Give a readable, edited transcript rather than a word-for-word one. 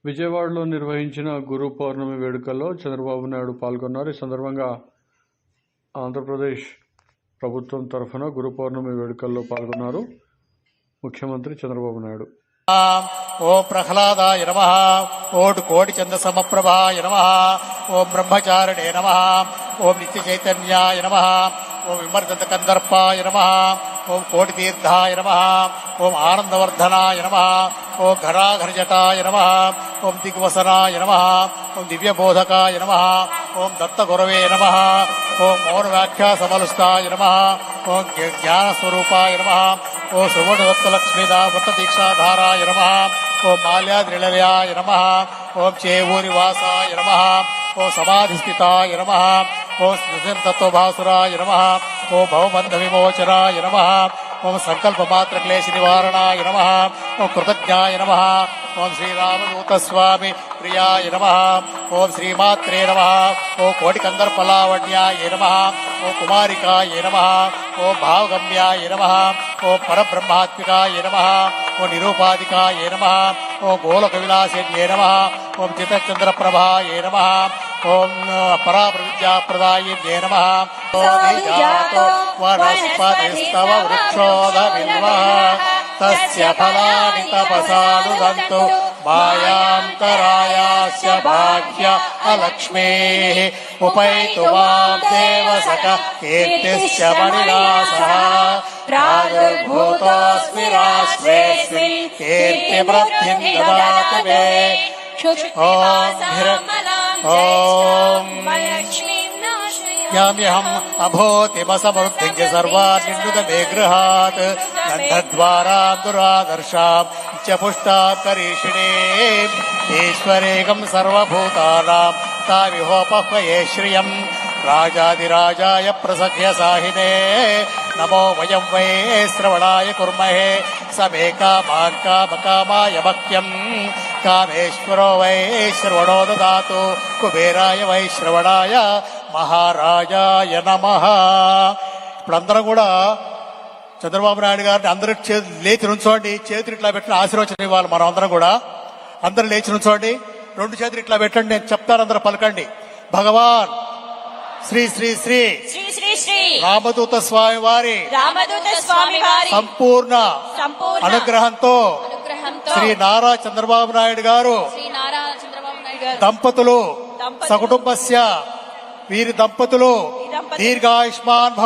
విజయవాడలో నిర్వహించిన గురు పౌర్ణమి వేడుకల్లో చంద్రబాబు నాయుడు పాల్గొన్నారు. ఈ సందర్భంగా ఆంధ్రప్రదేశ్ ప్రభుత్వం తరఫున గురు పౌర్ణమి వేడుకల్లో పాల్గొన్నారు ముఖ్యమంత్రి చంద్రబాబు నాయుడు. ఓం ప్రహ్లాదాయ నమః, ఓం కోటి చంద సమప్రభాయ నమః, ఓం బ్రహ్మచారిణే నమః, ఓం నిత్య చైతన్యాయ నమః, ఓం విమర్దంత కందర్పాయ నమః, ఓం కోటి తీర్థాయ నమః, ఓం ఆనందవర్ధనాయ నమః, ఓం ఘరాఘరజటాయ నమః, ఓం దిగ్వసనాయ నమః, ఓం దివ్యబోధకాయ నమః, ఓం దత్తగురవే నమః, ఓం మౌనవ్యాఖ్యా సమలుస్తాయ నమః, ఓం జ్ఞానస్వరూపాయ నమః, ఓం సువర్ణదత్తలక్ష్మీదా వృత్తదీక్షాధారాయ నమః, ఓం మాల్యాద్రిలయాయ నమః, ఓం చేవూరివాసాయ నమః, ఓం సమాధిస్థితాయ నమః, ఓం స్మృతిర్తత్వభాసురాయ నమః, ఓం భవబంధ విమోచనాయ నమః, ఓం సంకల్పమాత్ర క్లేశ నివారణాయ నమః, ఓం కృతజ్ఞాయ నమః, ఓం శ్రీరామదూతస్వామి ప్రియాయ నమః, ఓం శ్రీమాత్రే నమః, ఓం కోటికందర్పలావణ్యాయ నమః, ఓం కుమారికాయ నమః, ఓం భావగమ్యాయ నమః, ఓం పరబ్రహ్మాత్మికాయ నమః, ఓం నిరూపాధికాయ నమః, ఓం గోలక విలాసిన్యే నమః, ఓం చిత్తచంద్రప్రభాయ నమః, ఓం పరాప్రవిద్యాప్రదాయిన్యే నమః, ఓం జాతో వనస్పతిస్తవ వృక్షోదవిల్వః తస్య ఫలాని తపసానుదంతు మాయాంతరాయాస్య బాహ్య అలక్ష్మేః ఉపైతు మాం దేవసక కీర్తిశ్చ మణినాసః ప్రాదుర్భూతోऽస్మి రాష్ట్రేऽస్మిన్ కీర్తివృద్ధిం దదాతు మే. ఓం యామ్యహం అభూతిమసమృద్ధించ సర్వాన్నిందుత మే గృహాత్ గంధద్వారాం దురాదర్శాం చ పుష్టాం కరీషిణే ఈశ్వరేకం సర్వభూతానాం తావిహోపహ్వయే శ్రియం రాజాదిరాజాయ ప్రసఖ్య సాహినే నమో వయం వై శ్రవణాయ కుర్మహే సమే కామాయ మహ్యం కామేశ్వరో వై శ్రవణో దదాతు కుబేరాయ వై శ్రవణాయ మహారాజాయ నమః. ఇప్పుడందరం కూడా చంద్రబాబు నాయుడు గారిని అందరూ లేచి నుంచోండి, చేతులు ఇట్లా పెట్టిన ఆశీర్వచనం ఇవ్వాలి. మనం అందరం కూడా అందరూ లేచి నుంచోండి, రెండు చేతులు ఇట్లా పెట్టండి, నేను చెప్తాను, అందరూ పలకండి. భగవాన్ శ్రీ శ్రీ శ్రీ శ్రీ శ్రీ శ్రీ రామదూత స్వామి వారి సంపూర్ణ అనుగ్రహంతో శ్రీ నారా చంద్రబాబు నాయుడు గారు దంపతులు సకుటుంబస్య వీరి దంపతులు దీర్ఘాయుష్మాన్